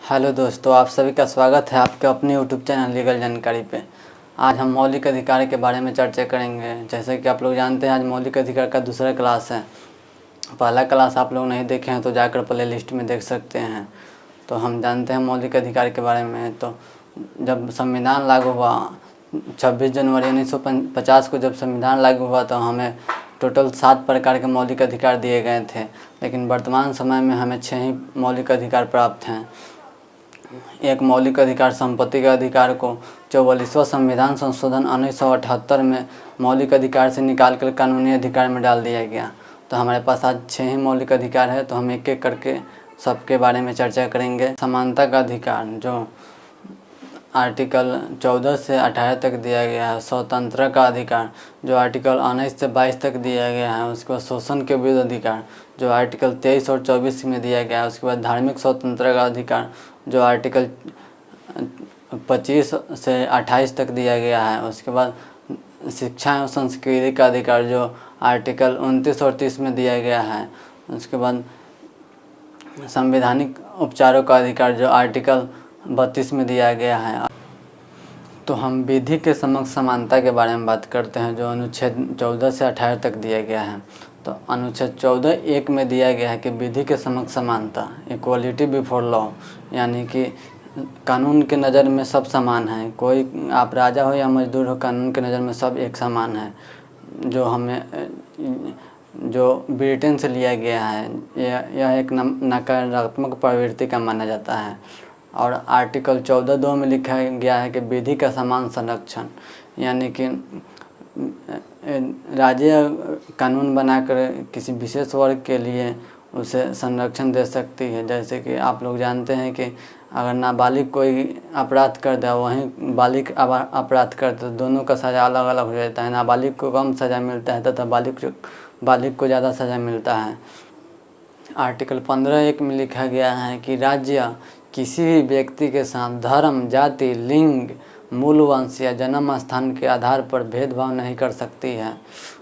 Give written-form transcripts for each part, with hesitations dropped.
Hello दोस्तों, आप सभी का स्वागत है आपके अपने यूट्यूब चैनल लीगल जानकारी पे। आज हम मौलिक अधिकार के बारे में चर्चा करेंगे। जैसे कि आप लोग जानते हैं, आज मौलिक अधिकार का दूसरा क्लास है। पहला क्लास आप लोग नहीं देखे हैं तो जाकर प्ले लिस्ट में देख सकते हैं। तो हम जानते हैं मौलिक अधिकार के बारे में। तो जब संविधान लागू हुआ 26 जनवरी 1950 को, जब संविधान लागू हुआ तो हमें टोटल 7 प्रकार के मौलिक अधिकार दिए गए थे। लेकिन वर्तमान समय में हमें 6 ही मौलिक अधिकार प्राप्त हैं। एक मौलिक अधिकार संपत्ति के अधिकार को 44वां संविधान संशोधन 1978 में मौलिक अधिकार से निकालकर कानूनी अधिकार में डाल दिया गया। तो हमारे पास आज 6 ही मौलिक अधिकार है। तो हम एक एक करके सबके बारे में चर्चा करेंगे। समानता का अधिकार जो आर्टिकल 14 से 18 तक दिया गया है। स्वतंत्रता का अधिकार जो आर्टिकल 19 से 22 तक दिया गया है। उसके बाद शोषण के विरुद्ध अधिकार जो आर्टिकल 23 और 24 में दिया गया है। उसके बाद धार्मिक स्वतंत्रता का अधिकार जो आर्टिकल 25 से 28 तक दिया गया है। उसके बाद शिक्षा एवं संस्कृति का अधिकार जो आर्टिकल 29 और 30 में दिया गया है। उसके बाद संवैधानिक उपचारों का अधिकार जो आर्टिकल 32 में दिया गया है। तो हम विधि के समक्ष समानता के बारे में बात करते हैं जो अनुच्छेद 14 से 18 तक दिया गया है। तो अनुच्छेद 14(1) में दिया गया है कि विधि के समक्ष समानता, इक्वलिटी बिफोर लॉ, यानी कि कानून के नज़र में सब समान हैं। कोई आप राजा हो या मजदूर हो, कानून के नज़र में सब एक समान है। जो ब्रिटेन से लिया गया है, यह एक नकारात्मक प्रवृत्ति का माना जाता है। और आर्टिकल 14(2) में लिखा गया है कि विधि का समान संरक्षण, यानी कि राज्य कानून बनाकर किसी विशेष वर्ग के लिए उसे संरक्षण दे सकती है। जैसे कि आप लोग जानते हैं कि अगर नाबालिग कोई अपराध कर दे, वहीं बालिग अपराध करते तो दोनों का सज़ा अलग अलग हो जाता है। नाबालिग को कम सज़ा मिलता है तथा बालिग को ज़्यादा सज़ा मिलता है। आर्टिकल 15(1) में लिखा गया है कि राज्य किसी भी व्यक्ति के साथ धर्म, जाति, लिंग, मूल वंश या जन्म स्थान के आधार पर भेदभाव नहीं कर सकती है।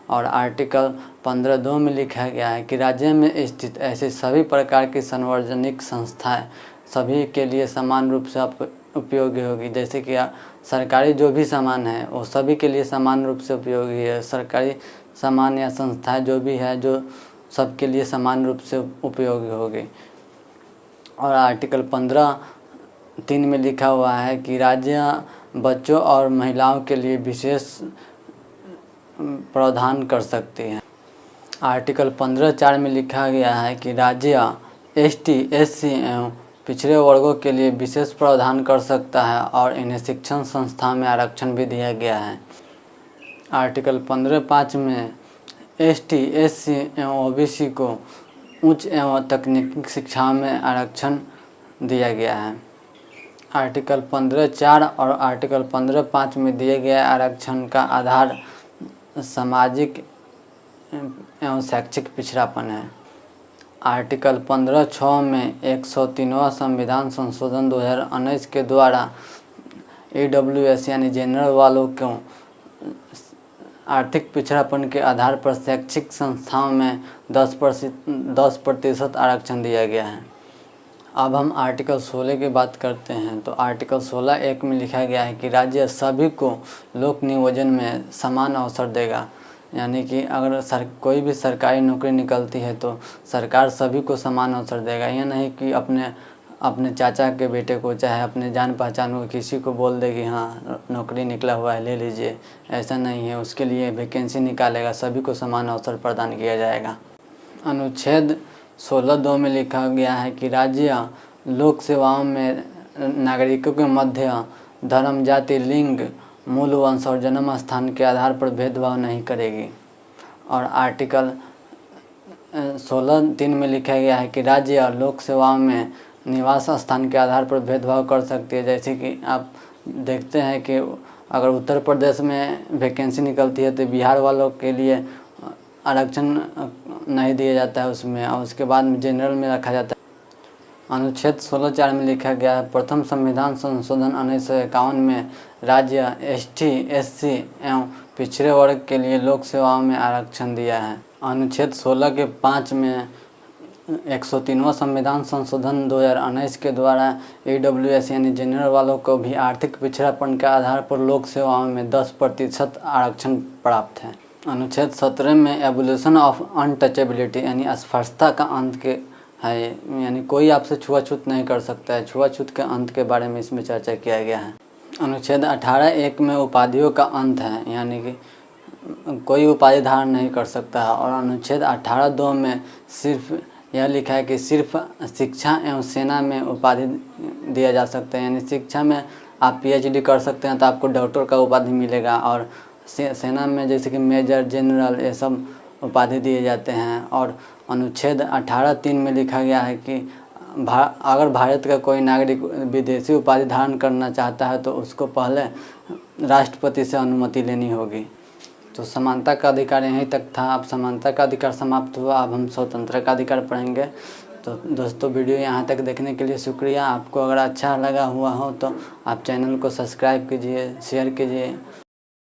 और आर्टिकल 15(2) में लिखा गया है कि राज्य में स्थित ऐसी सभी प्रकार की सार्वजनिक संस्थाएं सभी के लिए समान रूप से उपयोगी होगी। जैसे कि सरकारी जो भी सामान है वो सभी के लिए समान रूप से उपयोगी है। सरकारी सामान या संस्थाएं जो भी है जो सबके लिए समान रूप से उपयोगी होगी। और आर्टिकल 15(3) में लिखा हुआ है कि राज्य बच्चों और महिलाओं के लिए विशेष प्रावधान कर सकती है। आर्टिकल 15(4) में लिखा गया है कि राज्य एसटी, एससी एवं पिछड़े वर्गों के लिए विशेष प्रावधान कर सकता है और इन्हें शिक्षण संस्थान में आरक्षण भी दिया गया है। आर्टिकल 15(5) में एसटी, एससी एवं ओबीसी को उच्च एवं तकनीकी शिक्षा में आरक्षण दिया गया है। आर्टिकल 15(4) और आर्टिकल 15(5) में दिए गए आरक्षण का आधार सामाजिक एवं शैक्षिक पिछड़ापन है। आर्टिकल 15(6) में 103वां संविधान संशोधन 2019 के द्वारा EWS यानी जनरल वालों को आर्थिक पिछड़ापन के आधार पर शैक्षिक संस्थाओं में 10% आरक्षण दिया गया है। अब हम आर्टिकल 16 की बात करते हैं। तो आर्टिकल 16(1) में लिखा गया है कि राज्य सभी को लोक नियोजन में समान अवसर देगा, यानी कि अगर कोई भी सरकारी नौकरी निकलती है तो सरकार सभी को समान अवसर देगा। यह नहीं कि अपने चाचा के बेटे को, चाहे अपने जान पहचान को किसी को बोल दे कि हाँ नौकरी निकला हुआ है ले लीजिए, ऐसा नहीं है। उसके लिए वैकेंसी निकालेगा, सभी को समान अवसर प्रदान किया जाएगा। अनुच्छेद 16(2) में लिखा गया है कि राज्य लोक सेवाओं में नागरिकों के मध्य धर्म, जाति, लिंग, मूल वंश और जन्म स्थान के आधार पर भेदभाव नहीं करेगी। और आर्टिकल 16(3) में लिखा गया है कि राज्य लोक सेवाओं में निवास स्थान के आधार पर भेदभाव कर सकती है। जैसे कि आप देखते हैं कि अगर उत्तर प्रदेश में वैकेंसी निकलती है तो बिहार वालों के लिए आरक्षण नहीं दिया जाता है उसमें, और उसके बाद में जनरल में रखा जाता है। अनुच्छेद 16(4) में लिखा गया है प्रथम संविधान संशोधन 1951 में राज्य एसटी, एससी एवं पिछड़े वर्ग के लिए लोक सेवाओं में आरक्षण दिया है। अनुच्छेद 16 के 5 में 103वां संविधान संशोधन 2019 के द्वारा EWS यानी जनरल वालों को भी आर्थिक पिछड़ापन के आधार पर लोक सेवाओं में 10% आरक्षण प्राप्त है। अनुच्छेद 17 में एबोलिशन ऑफ अनटचेबिलिटी यानी अस्पृश्यता का अंत के है, यानी कोई आपसे छुआछूत नहीं कर सकता है। छुआछूत के अंत के बारे में इसमें चर्चा किया गया है। अनुच्छेद 18(1) में उपाधियों का अंत है, यानी कि कोई उपाधि धारण नहीं कर सकता है। और अनुच्छेद 18(2) में सिर्फ यह लिखा है कि सिर्फ शिक्षा एवं सेना में उपाधि दिया जा सकता है, यानी शिक्षा में आप PhD कर सकते हैं तो आपको डॉक्टर का उपाधि मिलेगा, और सेना में जैसे कि मेजर, जनरल, ये सब उपाधि दिए जाते हैं। और अनुच्छेद 18(3) में लिखा गया है कि अगर भारत का कोई नागरिक विदेशी उपाधि धारण करना चाहता है तो उसको पहले राष्ट्रपति से अनुमति लेनी होगी। तो समानता का अधिकार यहीं तक था। अब समानता का अधिकार समाप्त हुआ, अब हम स्वतंत्रता का अधिकार पढ़ेंगे। तो दोस्तों, वीडियो यहाँ तक देखने के लिए शुक्रिया। आपको अगर अच्छा लगा हुआ हो तो आप चैनल को सब्सक्राइब कीजिए, शेयर कीजिए।